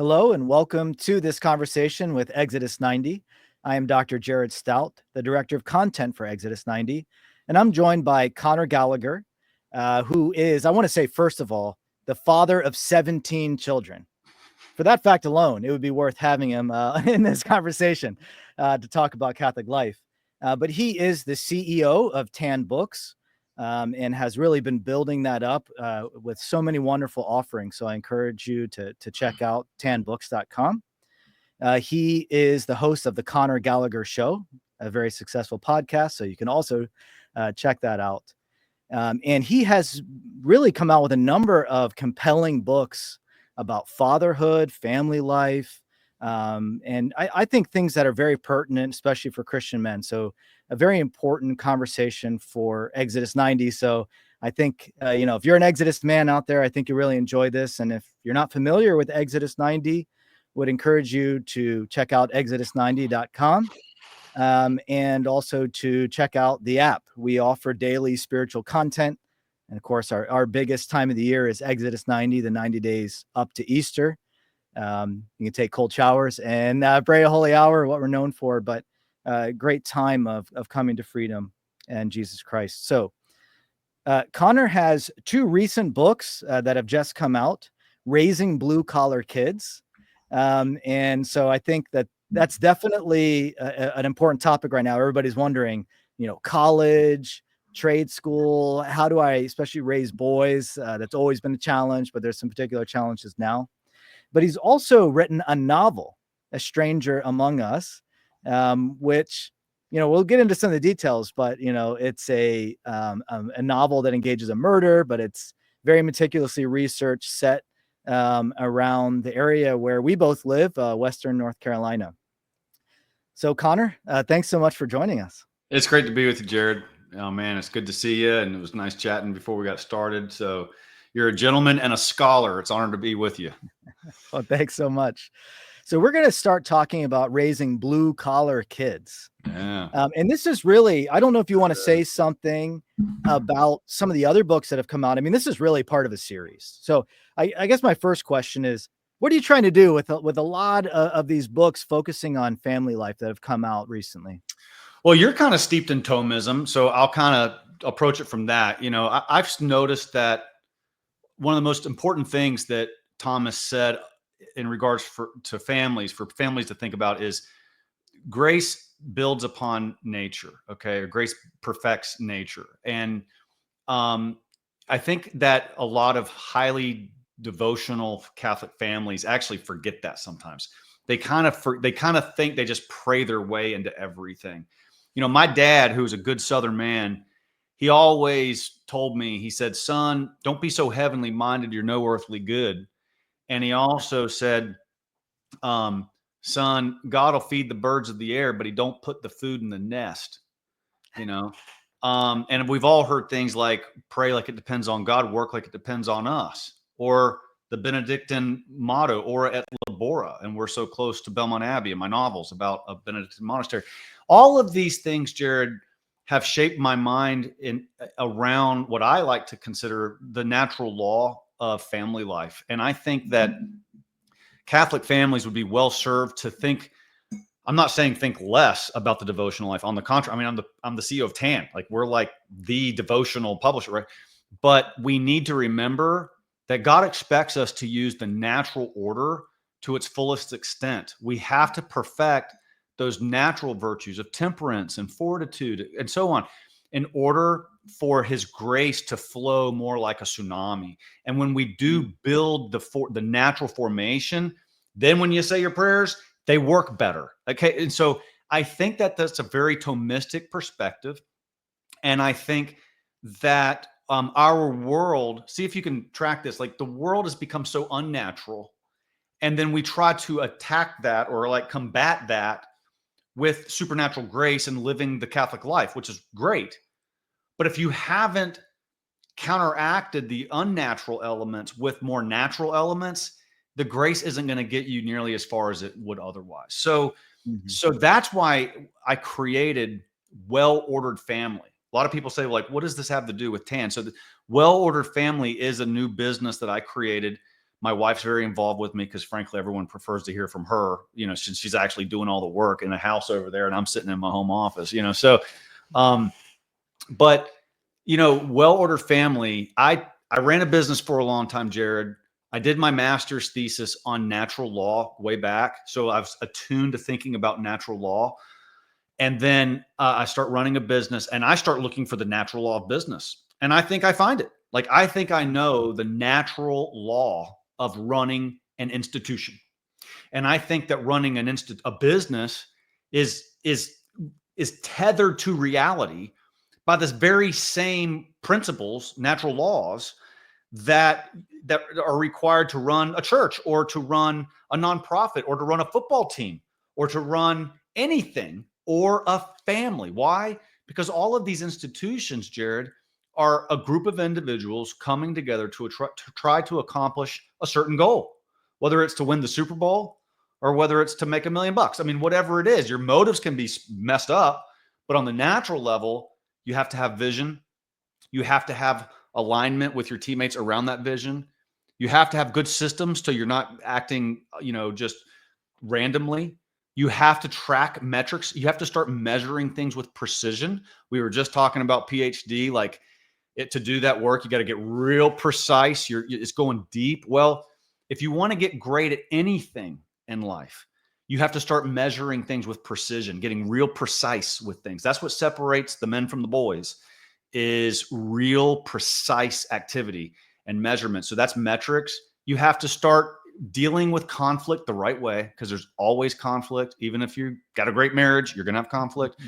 Hello and welcome to this conversation with Exodus 90. I am Dr. Jared Stout, the Director of Content for Exodus 90, and I'm joined by Connor Gallagher, who is, I want to say, first of all, the father of 17 children. For that fact alone, it would be worth having him in this conversation to talk about Catholic life. But he is the CEO of Tan Books, and has really been building that up with so many wonderful offerings. So I encourage you to check out tanbooks.com. He is the host of the Connor Gallagher Show, a very successful podcast. So you can also check that out. And he has really come out with a number of compelling books about fatherhood, family life, and I think things that are very pertinent, especially for Christian men. So a very important conversation for Exodus 90. So I think, if you're an Exodus man out there, I think you really enjoy this. And if you're not familiar with Exodus 90, would encourage you to check out exodus90.com. And also to check out the app. We offer daily spiritual content. And of course, our biggest time of the year is Exodus 90, the 90 days up to Easter. You can take cold showers and pray a holy hour, what we're known for, but great time of coming to freedom and Jesus Christ. So Connor has two recent books that have just come out, Raising Blue Collar Kids. And so I think that's definitely an important topic right now. Everybody's wondering, college, trade school, how do I especially raise boys? That's always been a challenge, but there's some particular challenges now. But he's also written a novel, A Stranger Among Us, which, we'll get into some of the details, but, it's a novel that engages a murder, but it's very meticulously researched, set around the area where we both live, Western North Carolina. So Connor, thanks so much for joining us. It's great to be with you, Jared. Oh man, it's good to see you. And it was nice chatting before we got started. So you're a gentleman and a scholar. It's an honor to be with you. Well, thanks so much. So we're going to start talking about raising blue collar kids. Yeah. And this is really, I don't know if you want to say something about some of the other books that have come out. I mean, this is really part of a series. So I guess my first question is, what are you trying to do with a lot of these books focusing on family life that have come out recently? Well, you're kind of steeped in Thomism, so I'll kind of approach it from that. I've noticed that one of the most important things that Thomas said in regards to families, for families to think about, is grace builds upon nature, okay? Or grace perfects nature. And I think that a lot of highly devotional Catholic families actually forget that sometimes. They kind of think they just pray their way into everything. My dad, who's a good Southern man, he always told me, he said, son, don't be so heavenly minded, you're no earthly good. And he also said, son, God will feed the birds of the air, but he don't put the food in the nest, and we've all heard things like pray like it depends on God, work like it depends on us, or the Benedictine motto, ora et labora, and we're so close to Belmont Abbey and my novels about a Benedictine monastery. All of these things, Jared, have shaped my mind around what I like to consider the natural law of family life. And I think that Catholic families would be well served to think, I'm not saying think less about the devotional life. On the contrary, I mean, I'm the CEO of TAN. Like, we're like the devotional publisher, right? But we need to remember that God expects us to use the natural order to its fullest extent. We have to perfect those natural virtues of temperance and fortitude and so on in order for his grace to flow more like a tsunami. And when we do build the natural formation, then when you say your prayers, they work better. Okay. And so I think that that's a very Thomistic perspective. And I think that our world, see if you can track this, like the world has become so unnatural. And then we try to attack that or like combat that with supernatural grace and living the Catholic life, which is great. But if you haven't counteracted the unnatural elements with more natural elements, the grace isn't going to get you nearly as far as it would otherwise. So that's why I created Well-Ordered Family. A lot of people say, like, what does this have to do with TAN? So the Well-Ordered Family is a new business that I created My wife's very involved with me because frankly, everyone prefers to hear from her, since she's actually doing all the work in the house over there and I'm sitting in my home office, so, but, well-ordered family. I ran a business for a long time, Jared. I did my master's thesis on natural law way back. So I was attuned to thinking about natural law. And then I start running a business and I start looking for the natural law of business. And I think I find it. Like, I think I know the natural law of running an institution. And I think that running a business is tethered to reality by this very same principles, natural laws that are required to run a church or to run a nonprofit or to run a football team or to run anything or a family. Why? Because all of these institutions, Jared, are a group of individuals coming together to try to accomplish a certain goal, whether it's to win the Super Bowl or whether it's to make $1 million. I mean, whatever it is, your motives can be messed up, but on the natural level, you have to have vision. You have to have alignment with your teammates around that vision. You have to have good systems so you're not acting, just randomly. You have to track metrics. You have to start measuring things with precision. We were just talking about PhD, like to do that work, you got to get real precise. It's going deep. Well, if you want to get great at anything in life, you have to start measuring things with precision, getting real precise with things. That's what separates the men from the boys, is real precise activity and measurement. So that's metrics. You have to start dealing with conflict the right way, because there's always conflict. Even if you got a great marriage, you're going to have conflict.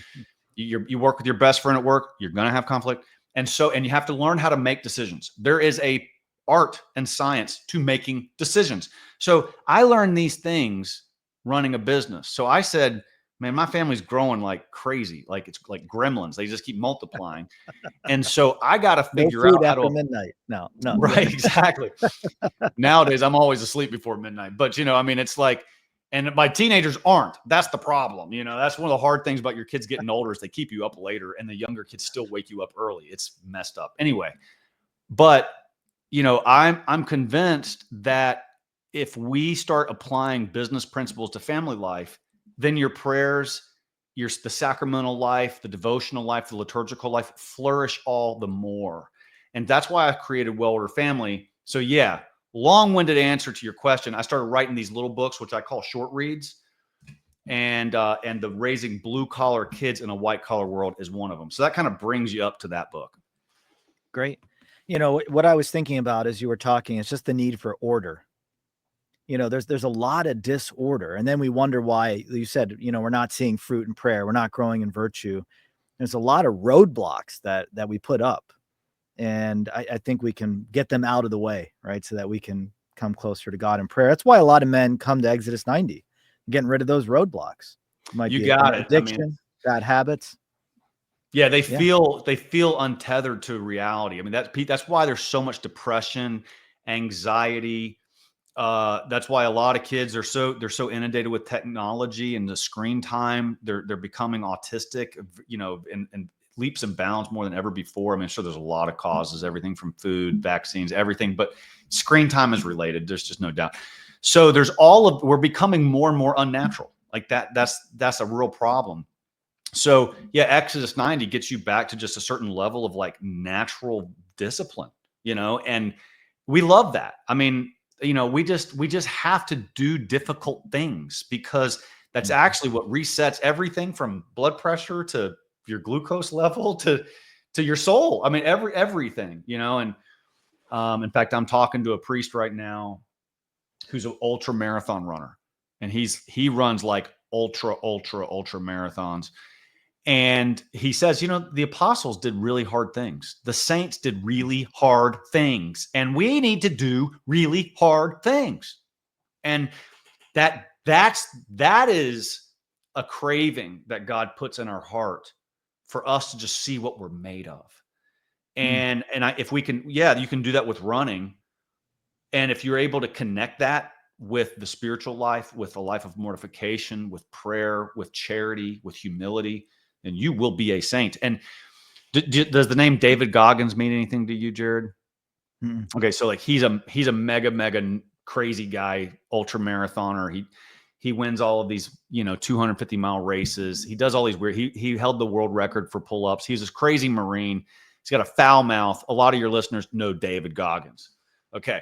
You work with your best friend at work, you're going to have conflict. And you have to learn how to make decisions. There is a art and science to making decisions. So I learned these things running a business. So I said, man, my family's growing like crazy. Like it's like gremlins. They just keep multiplying. And so I got to figure out how to midnight. No. Right. Exactly. Nowadays, I'm always asleep before midnight, but it's like, and my teenagers aren't. That's the problem. That's one of the hard things about your kids getting older is they keep you up later, and the younger kids still wake you up early. It's messed up. Anyway, but I'm convinced that if we start applying business principles to family life, then your prayers, the sacramental life, the devotional life, the liturgical life flourish all the more. And that's why I created Well-Ordered Family. So yeah, long-winded answer to your question. I started writing these little books, which I call short reads, and the Raising Blue Collar Kids in a White Collar World is one of them. So that kind of brings you up to that book. Great. What I was thinking about as you were talking, it's just the need for order. There's a lot of disorder, and then we wonder why. You said, we're not seeing fruit in prayer, we're not growing in virtue. There's a lot of roadblocks that we put up, and I think we can get them out of the way, right, so that we can come closer to God in prayer. That's why a lot of men come to Exodus 90, getting rid of those roadblocks. You got it. Addiction, bad habits. Yeah, they feel untethered to reality. I mean, that's why there's so much depression, anxiety. That's why a lot of kids are they're so inundated with technology and the screen time. They're becoming autistic, in leaps and bounds more than ever before. I mean, sure, there's a lot of causes, everything from food, vaccines, everything, but screen time is related. There's just no doubt. So we're becoming more and more unnatural. Like that's a real problem. So yeah, Exodus 90 gets you back to just a certain level of like natural discipline, and we love that. I mean, we just have to do difficult things, because that's actually what resets everything from blood pressure to your glucose level to your soul. I mean, everything, and in fact, I'm talking to a priest right now who's an ultra marathon runner, and he runs like ultra marathons. And he says, the apostles did really hard things. The saints did really hard things. And we need to do really hard things. And that is a craving that God puts in our heart for us to just see what we're made of. And if we can, you can do that with running. And if you're able to connect that with the spiritual life, with a life of mortification, with prayer, with charity, with humility, and you will be a saint. And does the name David Goggins mean anything to you, Jared? Okay, so like he's a mega crazy guy, ultra marathoner. He wins all of these, 250-mile races. He does all these weird. He held the world record for pull-ups. He's this crazy Marine. He's got a foul mouth. A lot of your listeners know David Goggins. Okay.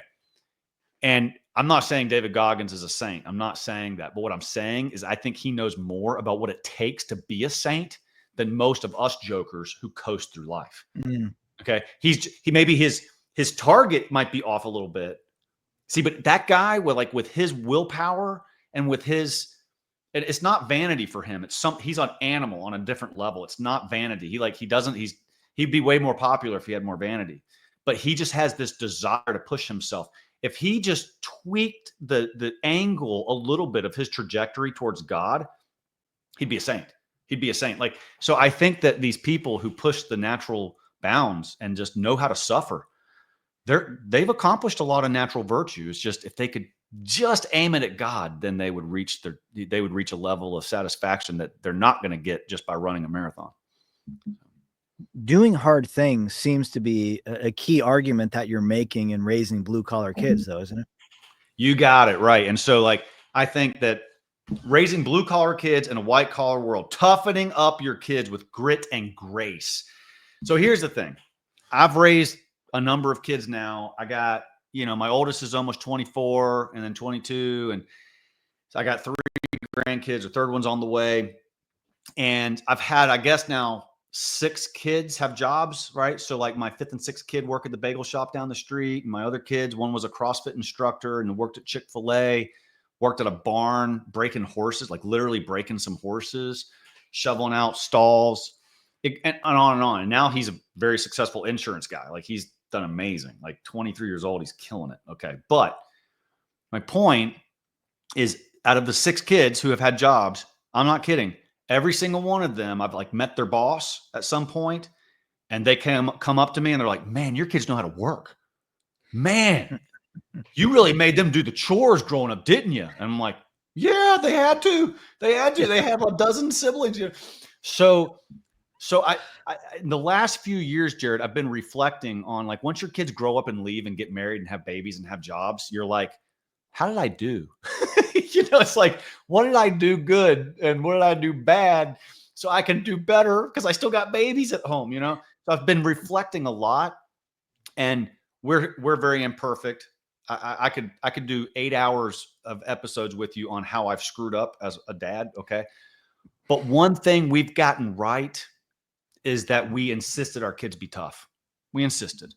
And I'm not saying David Goggins is a saint. I'm not saying that. But what I'm saying is I think he knows more about what it takes to be a saint than most of us jokers who coast through life. Mm. Okay. He maybe his target might be off a little bit. See, but that guy with his willpower and with his, it's not vanity for him. He's an animal on a different level. It's not vanity. He'd be way more popular if he had more vanity, but he just has this desire to push himself. If he just tweaked the angle a little bit of his trajectory towards God, he'd be a saint. He'd be a saint. So I think that these people who push the natural bounds and just know how to suffer, they've accomplished a lot of natural virtues. Just if they could just aim it at God, then they would reach a level of satisfaction that they're not going to get just by running a marathon. Doing hard things seems to be a key argument that you're making in raising blue collar kids, though, isn't it? You got it right. And so I think that raising blue collar kids in a white collar world, toughening up your kids with grit and grace. So here's the thing. I've raised a number of kids now. I got, my oldest is almost 24 and then 22. And so I got 3 grandkids. The third one's on the way. And I've had, I guess now 6 kids have jobs, right? So my 5th and 6th kid work at the bagel shop down the street. And my other kids, one was a CrossFit instructor and worked at Chick-fil-A, worked at a barn, breaking horses, literally breaking some horses, shoveling out stalls, and on and on. And now he's a very successful insurance guy. He's done amazing. 23 years old, he's killing it. Okay. But my point is, out of the 6 kids who have had jobs, I'm not kidding, every single one of them, I've met their boss at some point, and they come up to me and they're like, "Man, your kids know how to work. Man, you really made them do the chores growing up, didn't you?" And I'm like, "Yeah, they had to. They had a dozen siblings." So I in the last few years, Jared, I've been reflecting on once your kids grow up and leave and get married and have babies and have jobs, you're like, how did I do? It's what did I do good and what did I do bad so I can do better because I still got babies at home, So I've been reflecting a lot, and we're very imperfect. I could do 8 hours of episodes with you on how I've screwed up as a dad. Okay. But one thing we've gotten right is that we insisted our kids be tough. We insisted.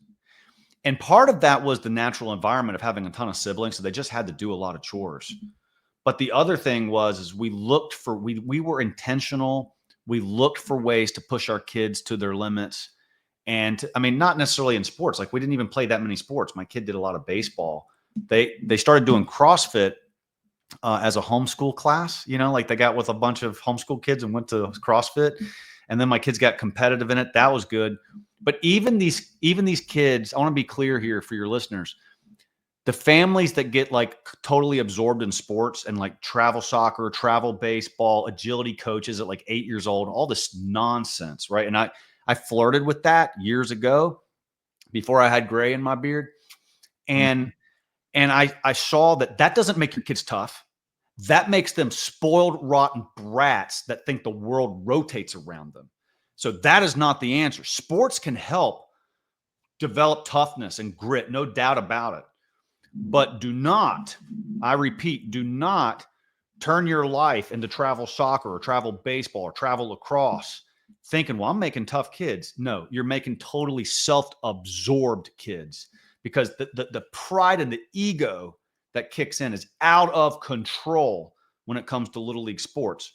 And part of that was the natural environment of having a ton of siblings. So they just had to do a lot of chores. But the other thing is we were intentional. We looked for ways to push our kids to their limits. And not necessarily in sports. We didn't even play that many sports. My kid did a lot of baseball. They started doing CrossFit as a homeschool class, they got with a bunch of homeschool kids and went to CrossFit. And then my kids got competitive in it. That was good. But even these kids, I want to be clear here for your listeners. The families that get totally absorbed in sports and travel soccer, travel baseball, agility coaches at 8 years old, all this nonsense, right? And I flirted with that years ago before I had gray in my beard. And I saw that doesn't make your kids tough. That makes them spoiled, rotten brats that think the world rotates around them. So that is not the answer. Sports can help develop toughness and grit, no doubt about it. But do not, I repeat, do not turn your life into travel soccer or travel baseball or travel lacrosse thinking, well, I'm making tough kids. No, you're making totally self-absorbed kids, because the pride and the ego that kicks in is out of control when it comes to little league sports.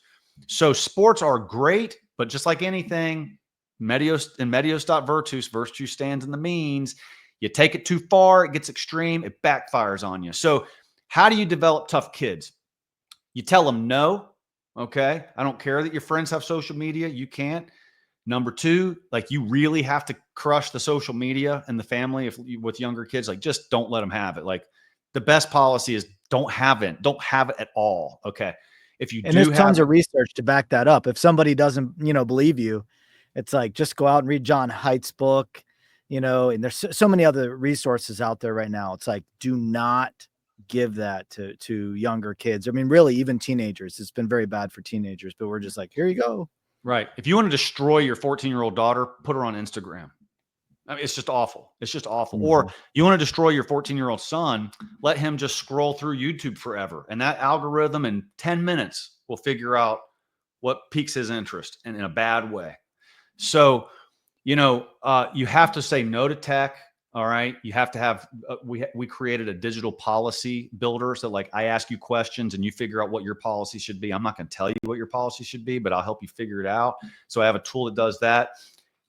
So sports are great, but just like anything, medios stat virtus, virtue stands in the means. You take it too far, it gets extreme, it backfires on you. So how do you develop tough kids? You tell them no. Okay. I don't care that your friends have social media. You can't. Number 2, you really have to crush the social media and the family with younger kids. Just don't let them have it. The best policy is don't have it at all. Okay. If you there's tons of research to back that up. If somebody doesn't, believe you, it's just go out and read John Haidt's book, and there's so many other resources out there right now. It's do not give that to younger kids. I mean, really, even teenagers. It's been very bad for teenagers, but we're just like, here you go. Right. If you want to destroy your 14-year-old daughter, put her on Instagram. I mean, it's just awful. It's just awful. Or you want to destroy your 14-year-old son, let him just scroll through YouTube forever. And that algorithm in 10 minutes will figure out what piques his interest, and in a bad way. So, you have to say no to tech. All right. You have to have, we created a digital policy builder. So like I ask you questions and you figure out what your policy should be. I'm not going to tell you what your policy should be, but I'll help you figure it out. So I have a tool that does that.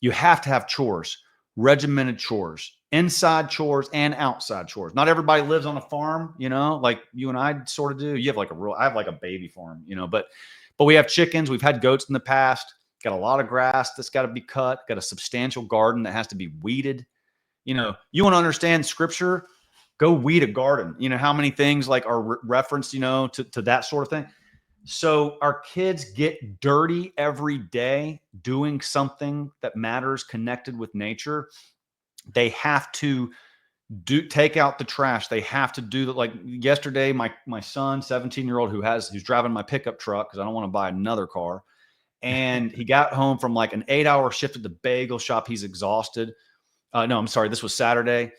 You have to have chores, regimented chores, inside chores and outside chores. Not everybody lives on a farm, like you and I sort of do. You have I have like a baby farm, but we have chickens. We've had goats in the past, got a lot of grass that's got to be cut, got a substantial garden that has to be weeded. You want to understand scripture, go weed a garden. How many things like are referenced, to that sort of thing. So our kids get dirty every day doing something that matters, connected with nature. They have to take out the trash. They have to do that. Like yesterday, my son, 17-year-old, who's driving my pickup truck, because I don't want to buy another car. And he got home from like an 8-hour shift at the bagel shop. He's exhausted. No, I'm sorry. This was Saturday.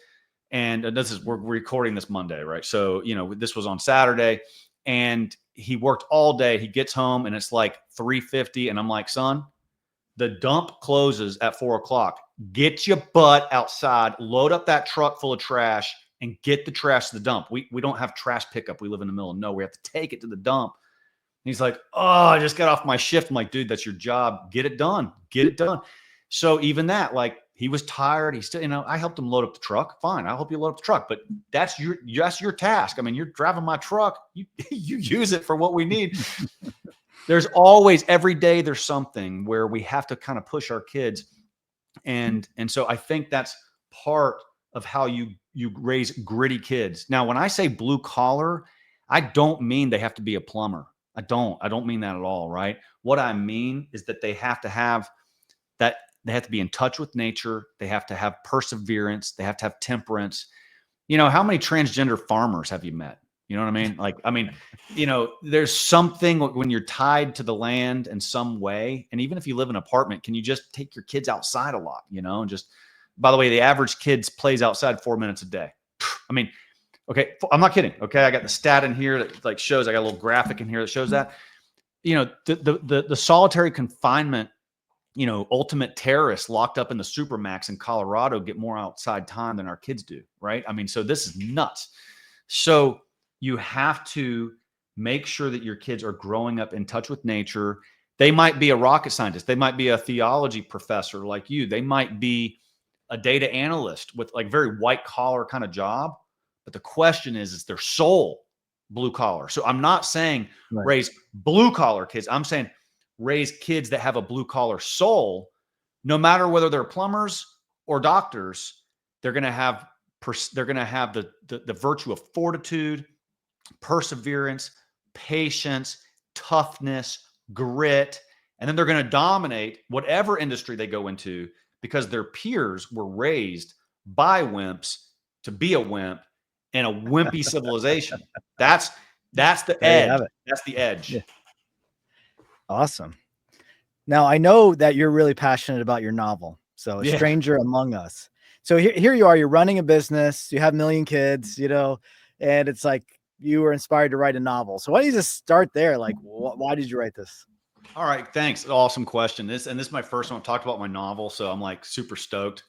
And we're recording this Monday, right? So, this was on Saturday, and he worked all day. He gets home and it's like 3:50. And I'm like, son, the dump closes at 4:00. Get your butt outside, load up that truck full of trash, and get the trash to the dump. We don't have trash pickup. We live in the middle of nowhere. We have to take it to the dump. And he's like, oh, I just got off my shift. I'm like, dude, that's your job. Get it done. Get it done. So even that, like, he was tired. He still, I helped him load up the truck. Fine. I'll help you load up the truck, but that's your task. I mean, you're driving my truck. You use it for what we need. There's always, every day, there's something where we have to kind of push our kids. And so I think that's part of how you raise gritty kids. Now, when I say blue collar, I don't mean they have to be a plumber. I don't mean that at all. Right. What I mean is that they have to have that. They have to be in touch with nature. They have to have perseverance. They have to have temperance. How many transgender farmers have you met? You know what I mean? There's something when you're tied to the land in some way. And even if you live in an apartment, can you just take your kids outside a lot, and just, by the way, the average kid plays outside 4 minutes a day. I mean, okay, I'm not kidding. Okay. I got the stat in here that like shows, I got a little graphic in here that shows that, the solitary confinement, ultimate terrorists locked up in the supermax in Colorado get more outside time than our kids do. Right. I mean, so this is nuts. So you have to make sure that your kids are growing up in touch with nature. They might be a rocket scientist. They might be a theology professor like you. They might be a data analyst with like very white collar kind of job. But the question is their soul blue collar? So I'm not saying raise blue collar kids. I'm saying raise kids that have a blue collar soul. No matter whether they're plumbers or doctors, they're going to have the virtue of fortitude, perseverance, patience, toughness, grit, and then they're going to dominate whatever industry they go into because their peers were raised by wimps to be a wimp in a wimpy civilization. That's the edge. That's the edge. Yeah. Awesome. Now, I know that you're really passionate about your novel, So A Stranger Among Us. So here you are, you're running a business, you have a million kids, and it's like you were inspired to write a novel. So why don't you just start there? Like, why did you write this? All right. Thanks. Awesome question. This is my first one. I talked about my novel. So I'm like super stoked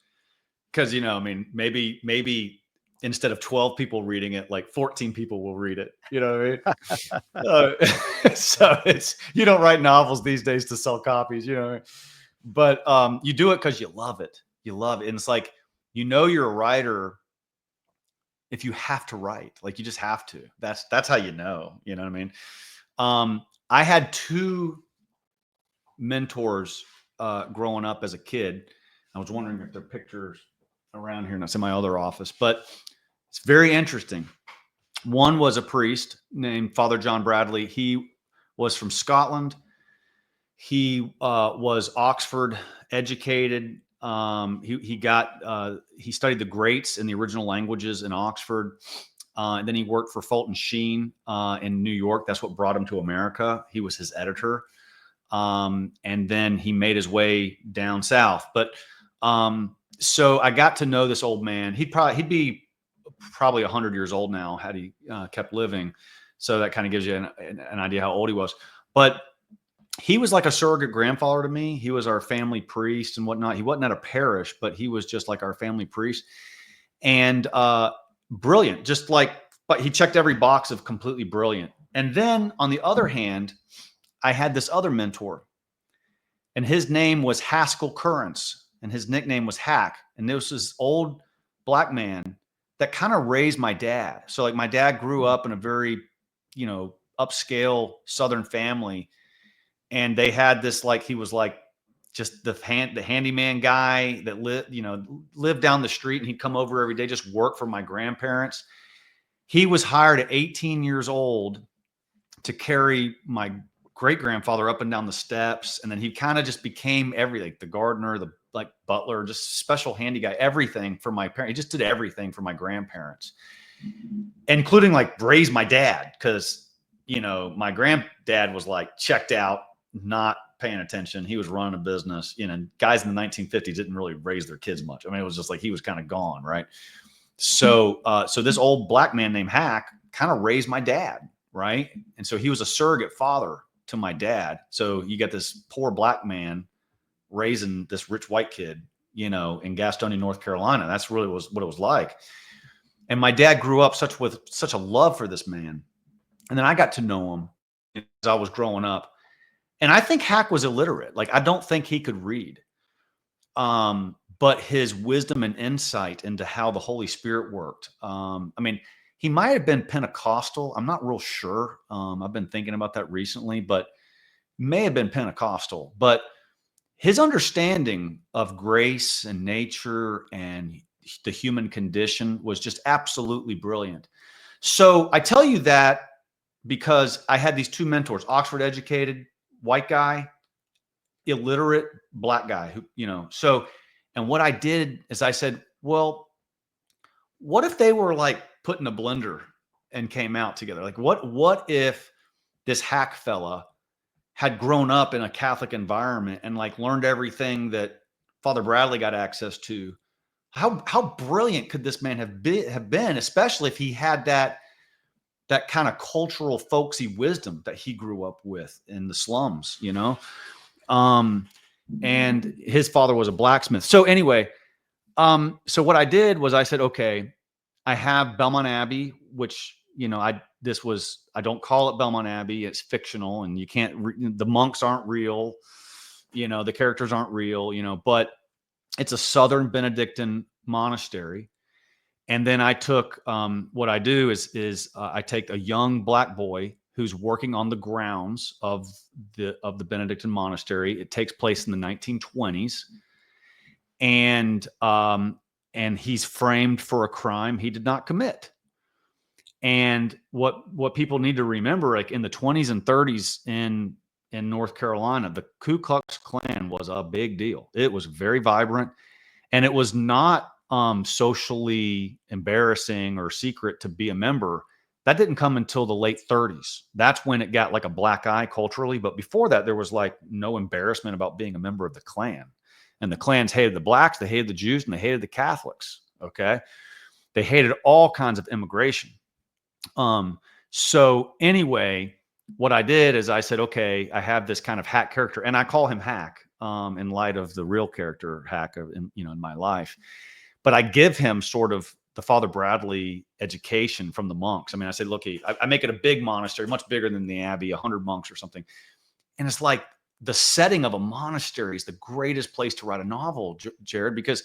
because, maybe instead of 12 people reading it, like 14 people will read it. You know what I mean? So you don't write novels these days to sell copies, what I mean? But you do it because you love it. You love it. And it's like, you're a writer if you have to write, like you just have to. That's how you know what I mean? I had two mentors growing up as a kid. I was wondering if there are pictures around here, and that's in my other office, but it's very interesting. One was a priest named Father John Bradley. He was from Scotland. He was Oxford educated. He studied the greats in the original languages in Oxford. And then he worked for Fulton Sheen in New York. That's what brought him to America. He was his editor. And then he made his way down south. But so I got to know this old man. He'd be probably 100 years old now had he kept living. So that kind of gives you an idea how old he was. But he was like a surrogate grandfather to me. He was our family priest and whatnot. He wasn't at a parish, but he was just like our family priest. And brilliant, but he checked every box of completely brilliant. And then on the other hand, I had this other mentor, and his name was Haskell Currents, and his nickname was Hack. And this was this old black man that kind of raised my dad. So like my dad grew up in a very, upscale Southern family. And they had this, like, he was like just the handyman guy that lived down the street, and he'd come over every day, just work for my grandparents. He was hired at 18 years old to carry my great grandfather up and down the steps. And then he kind of just became everything, the gardener, the butler, just special handy guy, everything for my parents. He just did everything for my grandparents, including like raise my dad. Cause my granddad was like checked out, not paying attention. He was running a business, guys in the 1950s didn't really raise their kids much. I mean, it was just like, he was kind of gone. Right. So this old black man named Hack kind of raised my dad. Right. And so he was a surrogate father to my dad. So you got this poor black man raising this rich white kid, in Gastonia, North Carolina. That's really what it was like. And my dad grew up with such a love for this man. And then I got to know him as I was growing up. And I think Hack was illiterate. Like, I don't think he could read. But his wisdom and insight into how the Holy Spirit worked. He might have been Pentecostal. I'm not real sure. I've been thinking about that recently, but may have been Pentecostal. But his understanding of grace and nature and the human condition was just absolutely brilliant. So I tell you that because I had these two mentors, Oxford educated, white guy, illiterate, black guy, who, and what I did is I said, well, what if they were like put in a blender and came out together? Like what if this Hack fella had grown up in a Catholic environment and like learned everything that Father Bradley got access to? How brilliant could this man have been, especially if he had that kind of cultural folksy wisdom that he grew up with in the slums, and his father was a blacksmith. So anyway, so what I did was I said, okay, I have Belmont Abbey, which, I don't call it Belmont Abbey. It's fictional, and you can't, the monks aren't real, the characters aren't real, but it's a Southern Benedictine monastery. And then I took, what I do is I take a young black boy who's working on the grounds of the Benedictine monastery. It takes place in the 1920s. And he's framed for a crime he did not commit. And what people need to remember, like in the 20s and 30s in North Carolina, the Ku Klux Klan was a big deal. It was very vibrant, and it was not socially embarrassing or secret to be a member. That didn't come until the late 30s. That's when it got like a black eye culturally. But before that, there was like no embarrassment about being a member of the Klan. And the Klans hated the blacks, they hated the Jews, and they hated the Catholics. Okay. They hated all kinds of immigration. So anyway, what I did is I said, okay, I have this kind of Hack character, and I call him Hack in light of the real character Hack in my life. But I give him sort of the Father Bradley education from the monks. I said, look, I make it a big monastery, much bigger than the Abbey, 100 monks or something. And it's like the setting of a monastery is the greatest place to write a novel, Jared, because,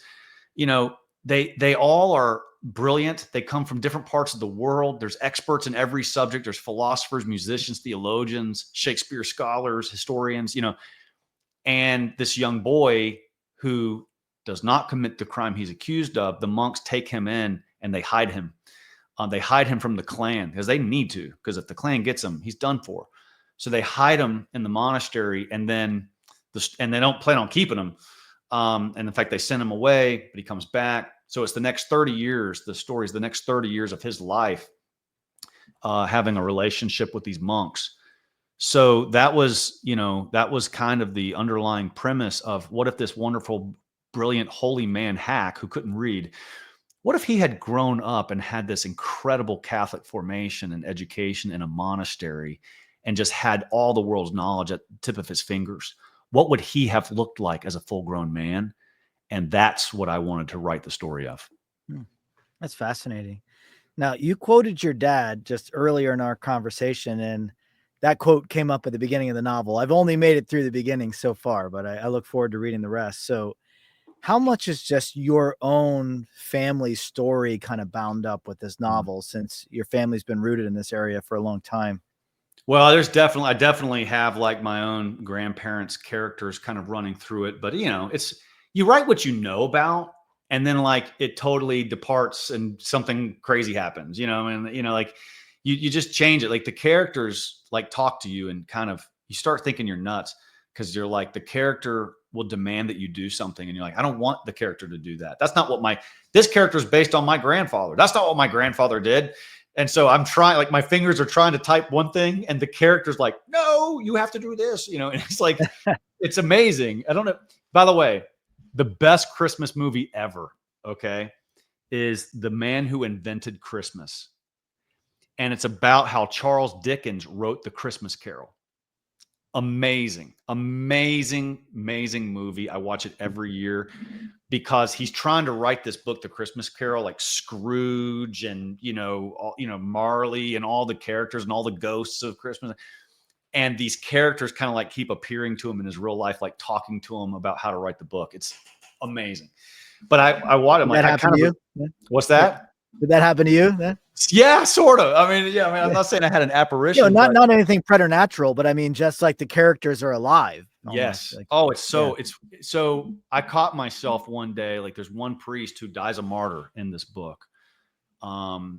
they all are brilliant. They come from different parts of the world. There's experts in every subject. There's philosophers, musicians, theologians, Shakespeare scholars, historians, and this young boy who does not commit the crime he's accused of, the monks take him in and they hide him. They hide him from the Klan because they need to, because if the Klan gets him, he's done for. So they hide him in the monastery, and then they don't plan on keeping him. And in fact, they send him away, but he comes back. So it's the next 30 years. The story is the next 30 years of his life having a relationship with these monks. So that was, that was kind of the underlying premise of what if this wonderful, brilliant, holy man hack who couldn't read, what if he had grown up and had this incredible Catholic formation and education in a monastery and just had all the world's knowledge at the tip of his fingers? What would he have looked like as a full-grown man? And that's what I wanted to write the story of. That's fascinating. Now, you quoted your dad just earlier in our conversation, and that quote came up at the beginning of the novel. I've only made it through the beginning so far, but I look forward to reading the rest. So how much is just your own family story kind of bound up with this novel, since your family's been rooted in this area for a long time? Well, I definitely have like my own grandparents' characters kind of running through it, but you write what you know about, and then like it totally departs and something crazy happens, and like you just change it. Like the characters like talk to you and kind of, you start thinking you're nuts because you're like, the character will demand that you do something. And you're like, I don't want the character to do that. That's not what this character is based on my grandfather. That's not what my grandfather did. And so I'm trying, like my fingers are trying to type one thing and the character's like, no, you have to do this, and it's like, it's amazing. I don't know. By the way, the best Christmas movie ever, okay, is The Man Who Invented Christmas. And it's about how Charles Dickens wrote The Christmas Carol. Amazing, amazing, amazing movie. I watch it every year because he's trying to write this book, The Christmas Carol, like Scrooge and, Marley and all the characters and all the ghosts of Christmas. And these characters kind of like keep appearing to him in his real life, like talking to him about how to write the book. It's amazing. But I watch him. Did that happen to you? What's that? Did that happen to you then? Yeah, sort of. I'm not saying I had an apparition. Not anything preternatural, but I mean, just like the characters are alive. Yes. Like, it's so I caught myself one day, like there's one priest who dies a martyr in this book,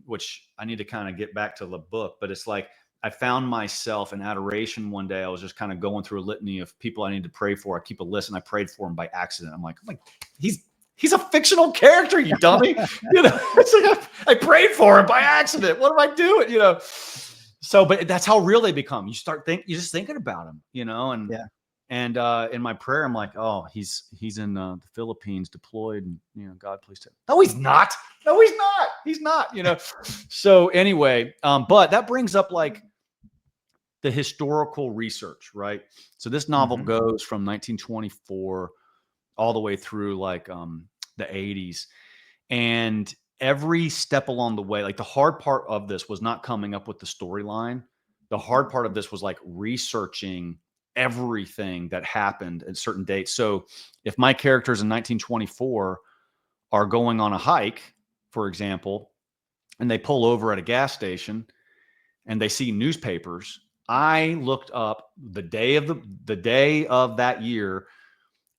which I need to kind of get back to the book, but it's like, I found myself in adoration one day. I was just kind of going through a litany of people I need to pray for. I keep a list and I prayed for him by accident. I'm like, he's a fictional character, you dummy. It's like I prayed for him by accident. What am I doing? So, but that's how real they become. You you're just thinking about him, and and in my prayer, I'm like, oh, he's in the Philippines deployed, and God, please tell him. No, he's not. No, he's not. He's not. So anyway, but that brings up like the historical research, right? So this novel goes from 1924 all the way through like the 80s, and every step along the way, like the hard part of this was not coming up with the storyline. The hard part of this was like researching everything that happened at certain dates. So if my characters in 1924 are going on a hike, for example, and they pull over at a gas station and they see newspapers, I looked up the day of that year,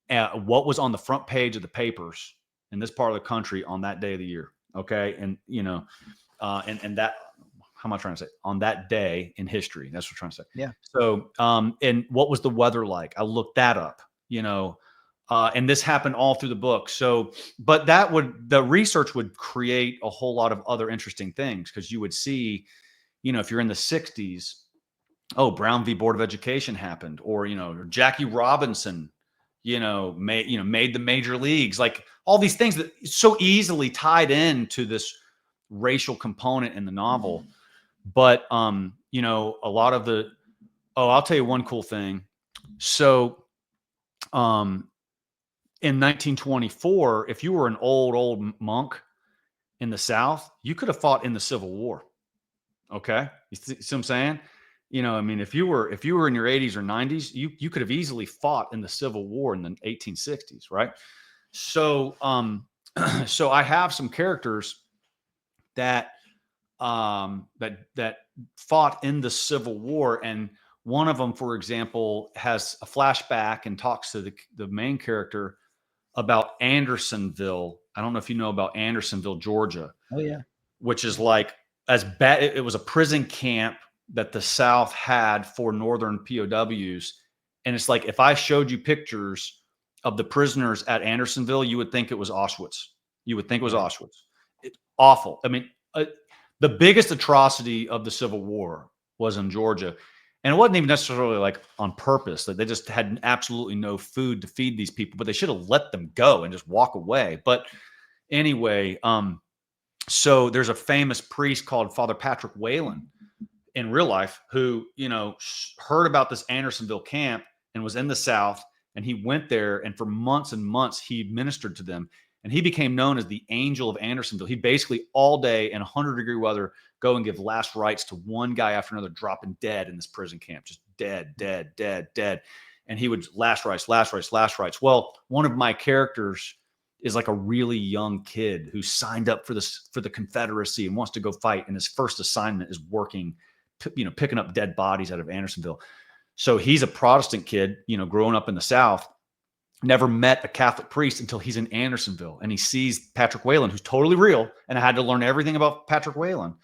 what was on the front page of the papers in this part of the country on that day of the year. Okay. And, and that, how am I trying to say? On that day in history. That's what I'm trying to say. Yeah. So, and what was the weather like? I looked that up, and this happened all through the book. So, but the research would create a whole lot of other interesting things, because you would see, if you're in the 60s, Brown v. Board of Education happened, or, Jackie Robinson, made the major leagues, like all these things that so easily tied into this racial component in the novel. But, a lot of I'll tell you one cool thing. So, in 1924, if you were an old monk in the South, you could have fought in the Civil War. Okay. You see what I'm saying? If you were in your 80s or 90s, you could have easily fought in the Civil War in the 1860s. Right. So, so I have some characters that fought in the Civil War. And one of them, for example, has a flashback and talks to the main character about Andersonville. I don't know if you know about Andersonville, Georgia. Oh yeah. Which is like as bad. It was a prison camp that the South had for Northern POWs. And it's like, if I showed you pictures of the prisoners at Andersonville, you would think it was Auschwitz. It's awful. I mean, The biggest atrocity of the Civil War was in Georgia. And it wasn't even necessarily like on purpose, that they just had absolutely no food to feed these people, but they should have let them go and just walk away. But anyway, so there's a famous priest called Father Patrick Whalen in real life who, heard about this Andersonville camp and was in the South, and he went there, and for months and months he ministered to them, and he became known as the Angel of Andersonville. He basically all day in 100-degree weather go and give last rites to one guy after another, dropping dead in this prison camp, just dead, dead, dead, dead. And he would last rites, last rites, last rites. Well, one of my characters is like a really young kid who signed up for the Confederacy and wants to go fight. And his first assignment is working, picking up dead bodies out of Andersonville. So he's a Protestant kid, growing up in the South, never met a Catholic priest until he's in Andersonville, and he sees Patrick Whalen, who's totally real. And I had to learn everything about Patrick Whalen.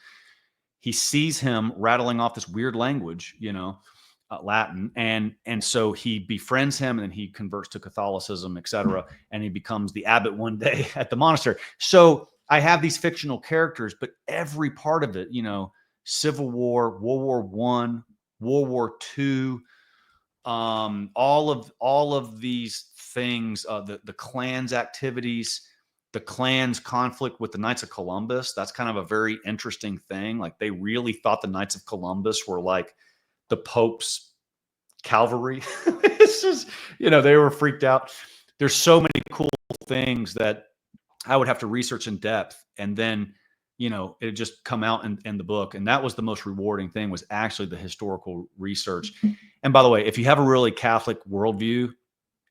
He sees him rattling off this weird language, Latin. And so he befriends him, and then he converts to Catholicism, etc. And he becomes the abbot one day at the monastery. So I have these fictional characters, but every part of it, Civil War, World War I, World War II, all of these things, the Klan's activities, the Klan's conflict with the Knights of Columbus. That's kind of a very interesting thing. Like, they really thought the Knights of Columbus were like the Pope's cavalry. It's just, they were freaked out. There's so many cool things that I would have to research in depth, and then it just come out in the book. And that was the most rewarding thing, was actually the historical research. And by the way, if you have a really Catholic worldview,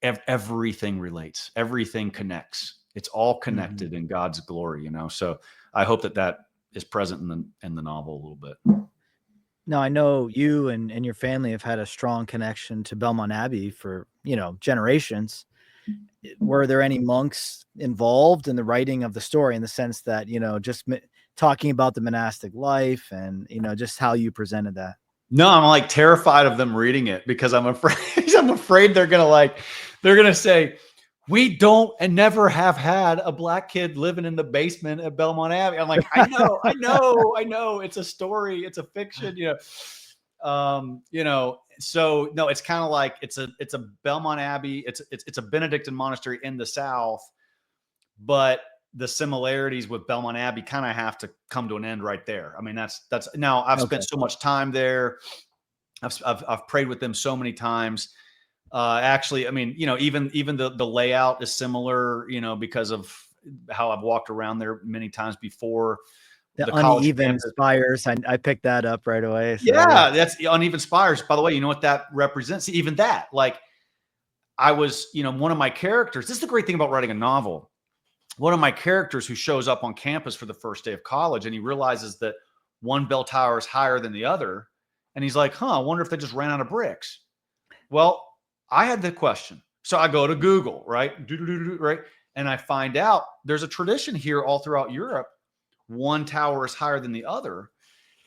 everything relates, everything connects. It's all connected in God's glory, So I hope that is present in the novel a little bit. Now, I know you and your family have had a strong connection to Belmont Abbey for, generations. Were there any monks involved in the writing of the story, in the sense that, just talking about the monastic life and, just how you presented that? No, I'm like terrified of them reading it, because I'm afraid they're going to say, we don't and never have had a black kid living in the basement at Belmont Abbey. I'm like, I know. It's a story. It's a fiction, So no, it's kind of like, it's a Belmont Abbey. It's a Benedictine monastery in the South, but the similarities with Belmont Abbey kind of have to come to an end right there. I mean, that's now I've spent so much time there. I've prayed with them so many times. Actually, I mean, even the layout is similar, because of how I've walked around there many times before. The uneven spires. I picked that up right away. So. Yeah, that's the uneven spires. By the way, you know what that represents? Even that, like, I was, one of my characters. This is the great thing about writing a novel. One of my characters who shows up on campus for the first day of college, and he realizes that one bell tower is higher than the other. And he's like, I wonder if they just ran out of bricks. Well, I had the question. So I go to Google, right? Right. And I find out there's a tradition here all throughout Europe. One tower is higher than the other.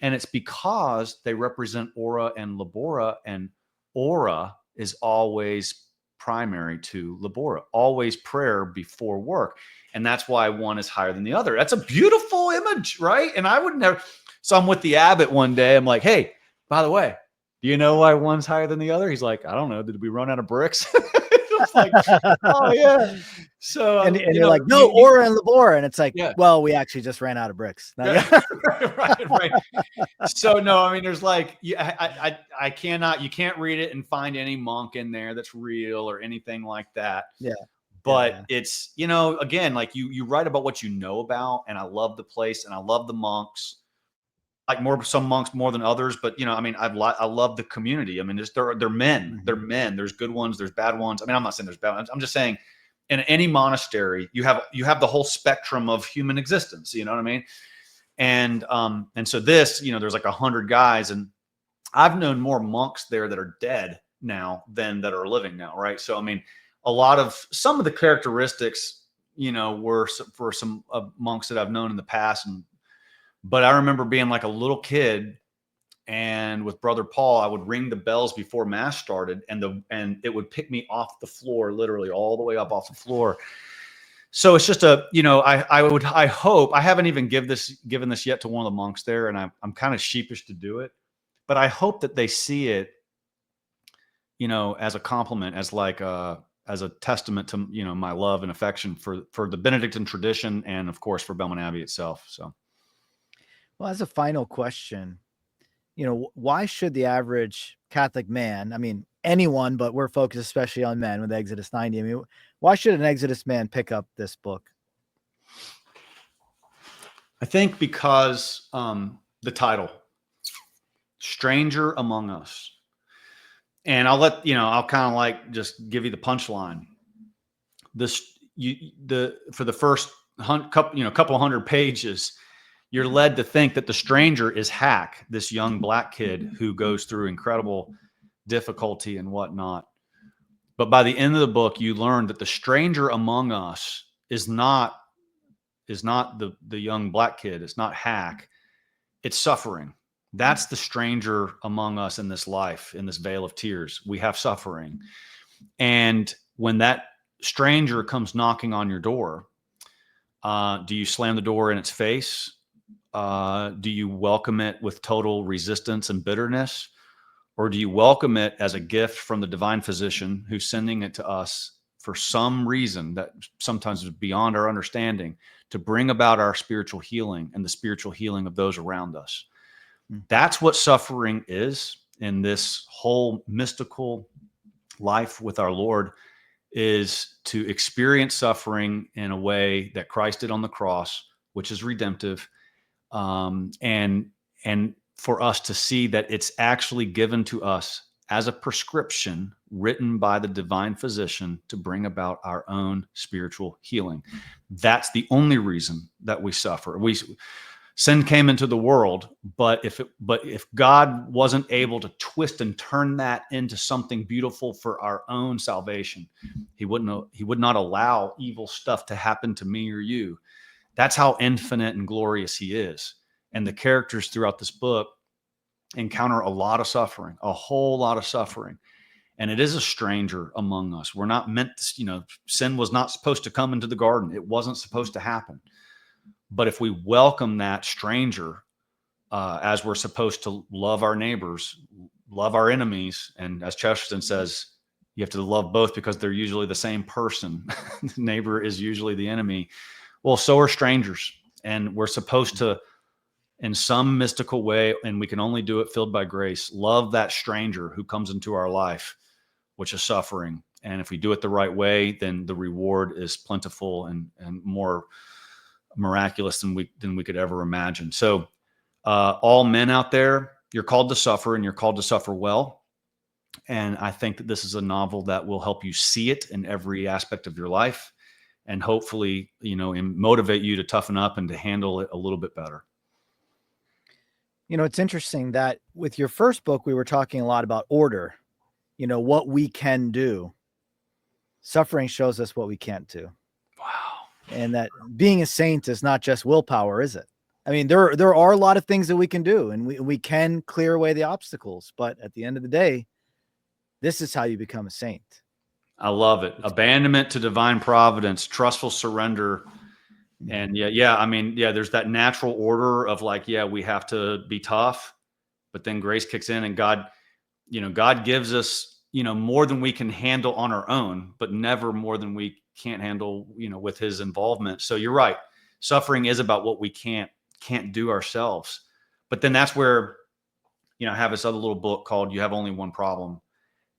And it's because they represent Ora and Labora, and Ora is always primary to Labora, always prayer before work. And that's why one is higher than the other. That's a beautiful image, right? And I would never. So I'm with the abbot one day. I'm like, hey, by the way, do you know why one's higher than the other? He's like, I don't know. Did we run out of bricks? It's like, oh yeah. So and you're like, no, Ora and Labora, and it's like, well, we actually just ran out of bricks. right. So no, I mean, there's like, you can't read it and find any monk in there that's real or anything like that. Yeah. But it's, again, like you write about what you know about, and I love the place and I love the monks. Like some monks more than others, but I mean, I love the community. I mean, they're men. They're men. There's good ones. There's bad ones. I mean, I'm not saying there's bad ones. I'm just saying, in any monastery, you have the whole spectrum of human existence. You know what I mean? And so this, there's like 100 guys, and I've known more monks there that are dead now than that are living now, right? So I mean, some of the characteristics, were for some monks that I've known in the past, but I remember being like a little kid, and with Brother Paul, I would ring the bells before mass started, and it would pick me off the floor, literally all the way up off the floor. So it's just I hope, I haven't even given this yet to one of the monks there, and I'm kind of sheepish to do it, but I hope that they see it, as a compliment, as like as a testament to, my love and affection for the Benedictine tradition, and of course for Belmont Abbey itself. So, Well, as a final question, why should the average Catholic man, I mean, anyone, but we're focused especially on men with Exodus 90. I mean, why should an Exodus man pick up this book? I think because the title, Stranger Among Us. And I'll kind of like just give you the punchline. For the first couple hundred pages, you're led to think that the stranger is Hack, this young black kid who goes through incredible difficulty and whatnot. But by the end of the book, you learn that the stranger among us is not the young black kid. It's not Hack. It's suffering. That's the stranger among us in this life, in this vale of tears. We have suffering. And when that stranger comes knocking on your door, do you slam the door in its face? Do you welcome it with total resistance and bitterness? Or do you welcome it as a gift from the divine physician who's sending it to us for some reason that sometimes is beyond our understanding, to bring about our spiritual healing and the spiritual healing of those around us? That's what suffering is in this whole mystical life with our Lord, is to experience suffering in a way that Christ did on the cross, which is redemptive, and for us to see that it's actually given to us as a prescription written by the divine physician to bring about our own spiritual healing. That's the only reason that we suffer. Sin came into the world, but if God wasn't able to twist and turn that into something beautiful for our own salvation, he would not allow evil stuff to happen to me or you. That's how infinite and glorious he is. And the characters throughout this book encounter a lot of suffering, a whole lot of suffering. And it is a stranger among us. We're not meant to, sin was not supposed to come into the garden. It wasn't supposed to happen. But if we welcome that stranger, as we're supposed to love our neighbors, love our enemies, and as Chesterton says, you have to love both because they're usually the same person. The neighbor is usually the enemy. Well, so are strangers. And we're supposed to, in some mystical way, and we can only do it filled by grace, love that stranger who comes into our life, which is suffering. And if we do it the right way, then the reward is plentiful and more miraculous than we could ever imagine. So all men out there, you're called to suffer, and you're called to suffer well. And I think that this is a novel that will help you see it in every aspect of your life, and hopefully, motivate you to toughen up and to handle it a little bit better. It's interesting that with your first book, we were talking a lot about order, what we can do. Suffering shows us what we can't do. Wow. And that being a saint is not just willpower, is it? I mean, there are a lot of things that we can do, and we can clear away the obstacles. But at the end of the day, this is how you become a saint. I love it. Abandonment to divine providence, trustful surrender. And there's that natural order of we have to be tough, but then grace kicks in, and God gives us, more than we can handle on our own, but never more than we can't handle, with his involvement. So you're right. Suffering is about what we can't do ourselves. But then that's where, I have this other little book called You Have Only One Problem.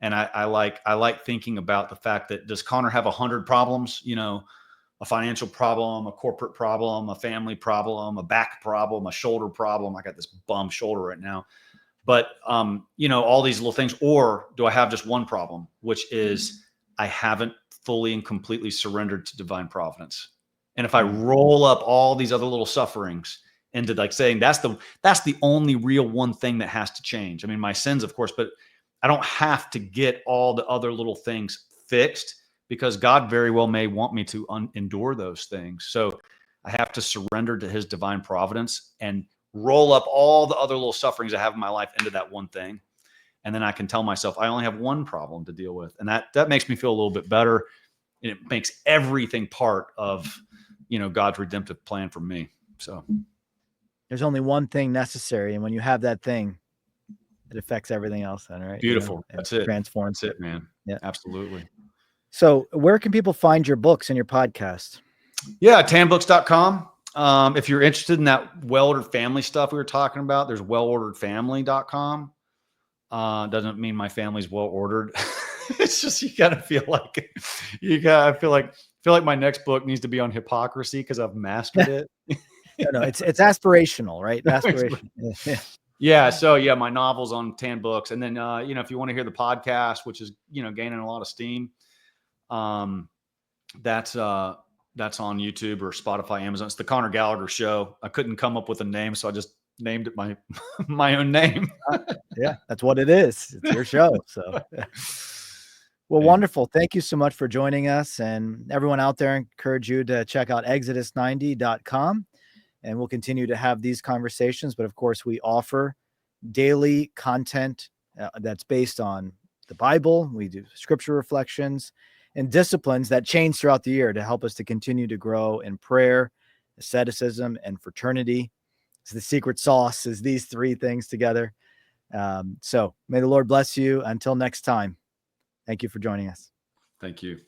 And I like thinking about the fact that, does Connor have 100 problems? A financial problem, a corporate problem, a family problem, a back problem, a shoulder problem. I got this bum shoulder right now. But, all these little things. Or do I have just one problem, which is I haven't fully and completely surrendered to divine providence? And if I roll up all these other little sufferings into saying that's the only real one thing that has to change. I mean, my sins, of course, but I don't have to get all the other little things fixed, because God very well may want me to endure those things. So I have to surrender to his divine providence and roll up all the other little sufferings I have in my life into that one thing. And then I can tell myself I only have one problem to deal with. And that makes me feel a little bit better. And it makes everything part of, God's redemptive plan for me. So there's only one thing necessary. And when you have that thing, it affects everything else then, right? beautiful. That's it. Transforms That's it, man. Yeah. Absolutely. So where can people find your books and your podcast? Yeah, tanbooks.com. If you're interested in that well-ordered family stuff we were talking about, there's wellorderedfamily.com. Doesn't mean my family's well-ordered. It's just, you gotta feel like, I feel like my next book needs to be on hypocrisy because I've mastered it. No, it's aspirational, right? Aspirational. Yeah. So yeah, my novel's on 10 books. And then, if you want to hear the podcast, which is, gaining a lot of steam, that's on YouTube or Spotify, Amazon. It's the Connor Gallagher Show. I couldn't come up with a name, so I just named it my own name. Yeah, that's what it is. It's your show. So, well, wonderful. Thank you so much for joining us. And everyone out there, I encourage you to check out exodus90.com. And we'll continue to have these conversations. But of course, we offer daily content that's based on the Bible. We do scripture reflections and disciplines that change throughout the year to help us to continue to grow in prayer, asceticism, and fraternity. So the secret sauce is these three things together. So may the Lord bless you. Until next time, thank you for joining us. Thank you.